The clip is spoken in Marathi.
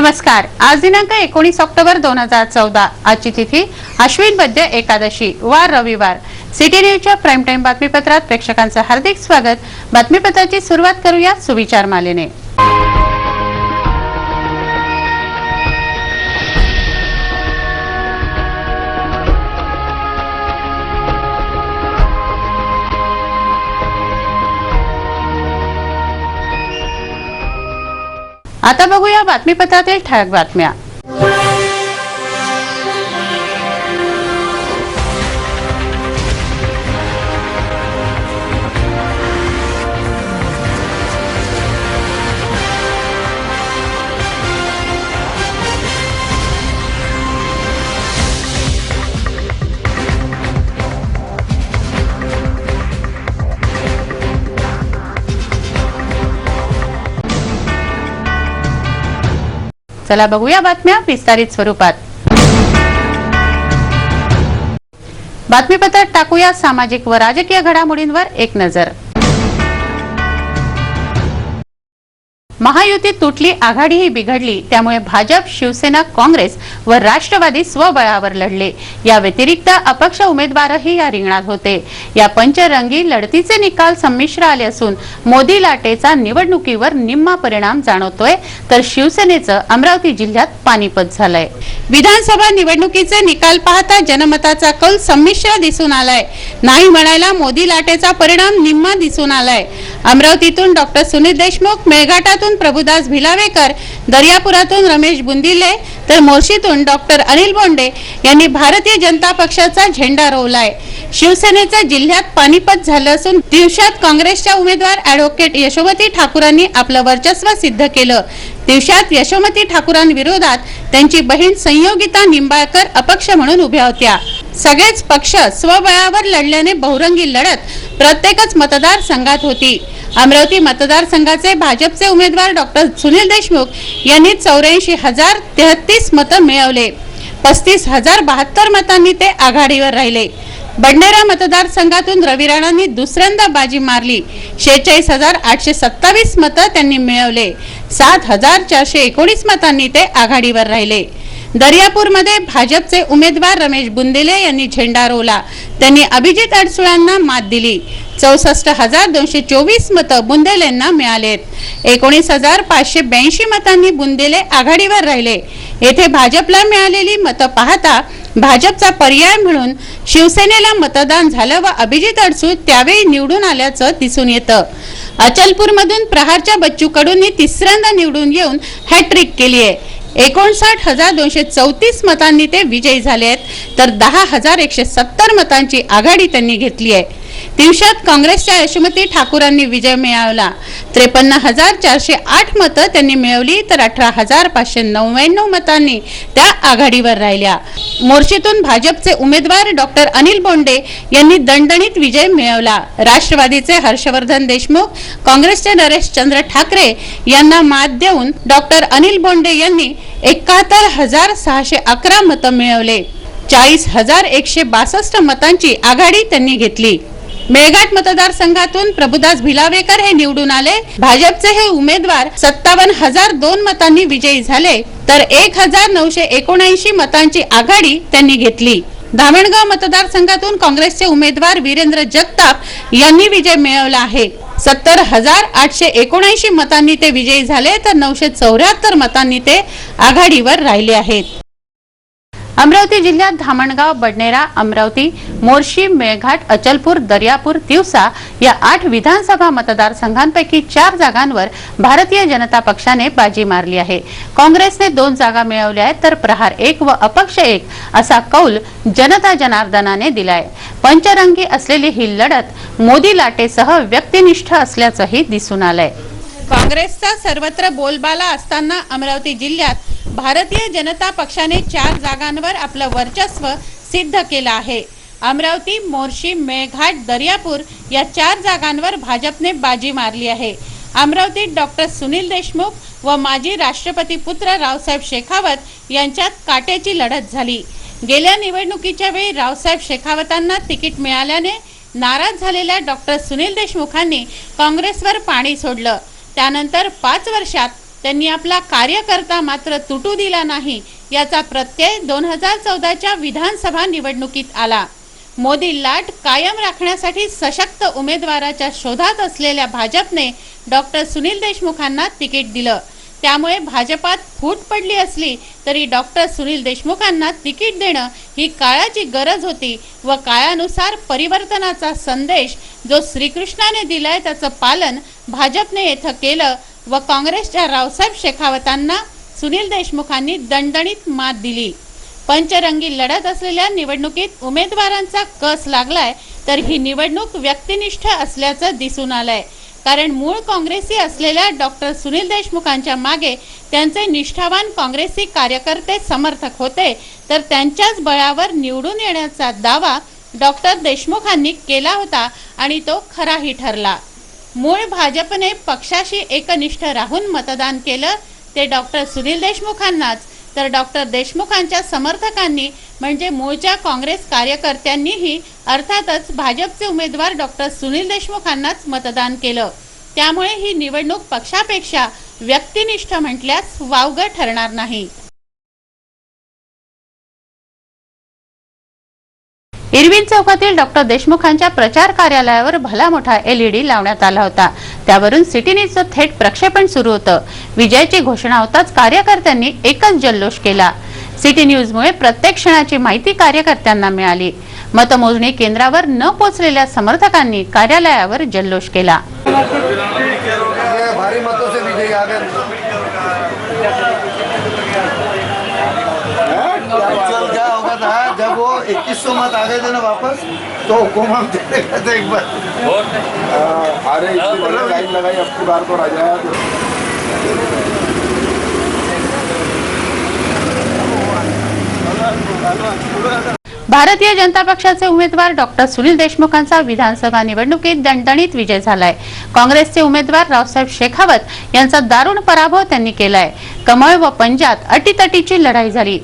नमस्कार। आज दिनांक 19 ऑक्टोबर 2014। आजची तिथी अश्विन वद्य एकादशी, वार रविवार। सिटी न्यूजच्या प्राइम टाइम बातमीपत्रात प्रेक्षकांचं हार्दिक स्वागत। बातमीपत्राची सुरुवात करूया सुविचार मालेने। आता बघूया बातमीपत्रातील ठळक बातम्या। चला बघूया बातम्या विस्तारित स्वरूपात। बातमीपत्रात टाकूया सामाजिक व राजकीय घडामोडींवर एक नजर। महायुती तुटली, आघाडीही बिघडली, त्यामुळे भाजप, शिवसेना, काँग्रेस व राष्ट्रवादी स्वबळावर लढले। या व्यतिरिक्त अपक्ष उमेदवारही या रिंगणात होते। या पंचरंगी लढतीचे निकाल संमिश्र आले असून मोदी लाटेचा निवडणुकीवर निम्मा परिणाम जाणवतोय, तर शिवसेनेचं अमरावती जिल्ह्यात पानिपत झालंय। विधानसभा निवडणुकीचे निकाल पाहता जनमताचा कौल संमिश्र दिसून आलाय। नाही म्हणायला मोदी लाटेचा परिणाम निम्मा दिसून आलाय। अमरावतीतून डॉक्टर सुनील देशमुख, मेळघाटातून प्रभुदास भिलावेकर, दर्यापुरातून रमेश बुंदिले, तर मोर्शीतून डॉक्टर अनिल बोंडे यांनी भारतीय जनता पक्षाचा झेंडा रोवलाय। शिवसेनेचं जिल्ह्यात पानिपत झालं असून दिवसात काँग्रेसच्या उमेदवार ॲडव्होकेट यशोमती ठाकूरांनी आपलं वर्चस्व सिद्ध केलं। दिवसात यशोमती ठाकूरांविरोधात त्यांची बहीण संयोगिता निंबाळकर अपक्ष म्हणून उभ्या होत्या। सगळेच पक्ष स्वबळावर लढल्याने बहुरंगी लढत प्रत्येकच मतदारसंघात होती। अमरावती मतदारसंघाचे भाजपचे उमेदवार डॉक्टर सुनील देशमुख यांनी 84,033 मतं मिळवले। 35,072 मतांनी ते आघाडीवर राहिले। बडनेरा मतदारसंघातून रवी राणांनी दुसऱ्यांदा बाजी मारली। 46,827 मतं त्यांनी मिळवले। 7,419 मतांनी ते आघाडीवर राहिले। दर्यापूरमध्ये भाजपचे उमेदवार रमेश बुंदिले यांनी झेंडा रोवला। त्यांनी अभिजित अडसुळांना मात दिली। 64,224 मतं बुंदेलेंना मिळालेत। 19,582 मतांनी बुंदेले आघाडीवर राहिले। येथे भाजपला मिळालेली मतं पाहता भाजपचा पर्याय म्हणून शिवसेनेला मतदान झालं व अभिजित अडसूळ त्यावेळी निवडून आल्याचं दिसून येतं। अचलपूरमधून प्रहारच्या बच्चू कडूंनी तिसऱ्यांदा निवडून येऊन हॅट्रिक केली आहे। 59,234 मतांनी ते विजयी झाले आहेत, तर 10,170 मतांची आघाडी त्यांनी घेतली आहे। दिवसात काँग्रेसच्या यशोमती ठाकूरांनी विजय मिळवला। 53,408 मतं त्यांनी मिळवली, तर 18,599 मतांनी त्या आघाडीवर राहिल्या। मोर्शीतून भाजपचे उमेदवार डॉक्टर अनिल बोंडे यांनी दणदणीत विजय मिळवला। राष्ट्रवादीचे हर्षवर्धन देशमुख, काँग्रेसचे नरेशचंद्र ठाकरे यांना मात देऊन डॉक्टर अनिल बोंडे यांनी 71,611 मतं मिळवले। 40,162 मतांची आघाडी त्यांनी घेतली। मेळघाट मतदारसंघातून प्रभुदास भिलावेकर हे निवडून आले। भाजपचे हे उमेदवार 57,002 मतांनी विजयी झाले, तर 1,979 मतांची आघाडी त्यांनी घेतली। धामणगाव मतदारसंघातून काँग्रेसचे उमेदवार वीरेंद्र जगताप यांनी विजय मिळवला आहे। 70,879 मतांनी ते विजयी झाले, तर 974 मतांनी ते आघाडीवर राहिले आहेत। अमरावती जिल्ह्यात धामणगाव, बडनेरा, अमरावती, मोर्शी, मेळघाट, अचलपूर, दर्यापूर, तिवसा या 8 विधानसभा मतदारसंघांपैकी 4 जागांवर भारतीय जनता पक्षाने बाजी मारली आहे। काँग्रेसने 2 जागा मिळवल्या आहेत, तर प्रहार 1 व अपक्ष 1 असा कौल जनता जनार्दनाने दिलाय। पंचरंगी असलेली ही लढत मोदी लाटेसह व्यक्तिनिष्ठ असल्याचंही दिसून आलंय। काँग्रेसचा सर्वत्र बोलबाला असताना अमरावती जिल्ह्यात भारतीय जनता पक्षाने 4 जागांवर आपलं वर्चस्व सिद्ध केलं आहे। अमरावती, मोर्शी, मेळघाट, दर्यापूर या 4 जागांवर भाजपने बाजी मारली आहे। अमरावतीत डॉक्टर सुनील देशमुख व माजी राष्ट्रपती पुत्र रावसाहेब शेखावत यांच्यात काट्याची लढत झाली। गेल्या निवडणुकीच्या वेळी रावसाहेब शेखावतांना तिकीट मिळाल्याने नाराज झालेल्या डॉक्टर सुनील देशमुखांनी काँग्रेसवर पाणी सोडलं। त्यानंतर 5 वर्षात त्यांनी आपला कार्यकर्ता मात्र तुटू दिला नाही, याचा प्रत्यय 2014च्या विधानसभा निवडणुकीत आला. मोदी लाट कायम राखण्यासाठी सशक्त उमेदवाराच्या शोधात असलेल्या भाजपने डॉक्टर सुनील देशमुखांना तिकीट दिलं. त्यामुळे भाजपात फूट पडली असली तरी डॉक्टर सुनील देशमुखांना तिकीट देणं ही काळाची गरज होती व काळानुसार परिवर्तनाचा संदेश जो श्रीकृष्णाने दिलाय त्याचं पालन भाजपने येथे केलं व काँग्रेसच्या रावसाहेब शेखावतांना सुनील देशमुखांनी दणदणीत मात दिली. पंचरंगी लढत असलेल्या निवडणुकीत उमेदवारांचा कस लागलाय तर ही निवडणूक व्यक्तिनिष्ठ असल्याचं दिसून आलंय. कारण मूळ काँग्रेसी असलेल्या डॉक्टर सुनील देशमुखांच्या मागे त्यांचे निष्ठावान काँग्रेसी कार्यकर्ते समर्थक होते, तर त्यांच्याच बळावर निवडून येण्याचा दावा डॉक्टर देशमुखांनी केला होता आणि तो खराही ठरला. मूळ भाजपने पक्षाशी एकनिष्ठ राहून मतदान केलं ते डॉक्टर सुनील देशमुखांनाच, तर डॉक्टर देशमुखांच्या समर्थकांनी म्हणजे मूळच्या काँग्रेस कार्यकर्त्यांनीही अर्थातच भाजपचे उमेदवार डॉक्टर सुनील देशमुखांनाच मतदान केलं. त्यामुळे ही निवडणूक पक्षापेक्षा व्यक्तिनिष्ठ म्हटल्यास वावगं ठरणार नाही. इरविन चौकातील डॉक्टर देशमुखांच्या प्रचार कार्यालयावर भला मोठा LED लावण्यात आला होता. त्यावरून सिटी न्यूजचं थेट प्रक्षेपण सुरू होतं. विजयाची घोषणा होताच कार्यकर्त्यांनी एकच जल्लोष केला. सिटी न्यूजमुळे प्रत्येक क्षणाची माहिती कार्यकर्त्यांना मिळाली. मतमोजणी केंद्रावर न पोहोचलेल्या समर्थकांनी कार्यालयावर जल्लोष केला. भारी मतों से विजयी आ गए। क्या होगा था जब वो 2100 मत आ गए थे ना वापस, तो हुकुम हम चलेगा था एक बार। अरे इतनी बड़ी लाइन लगाई, अब की बार तो राजा भारतीय जनता पक्षाचे उमेदवार डॉक्टर सुनील देशमुखांचा विधानसभा निवडणुकीत दणदणीत विजय झालाय. काँग्रेसचे उमेदवार रावसाहेब शेखावत यांचा दारुण पराभव त्यांनी केलाय. कमळ व पंजात अटीतटीची लढाई झाली.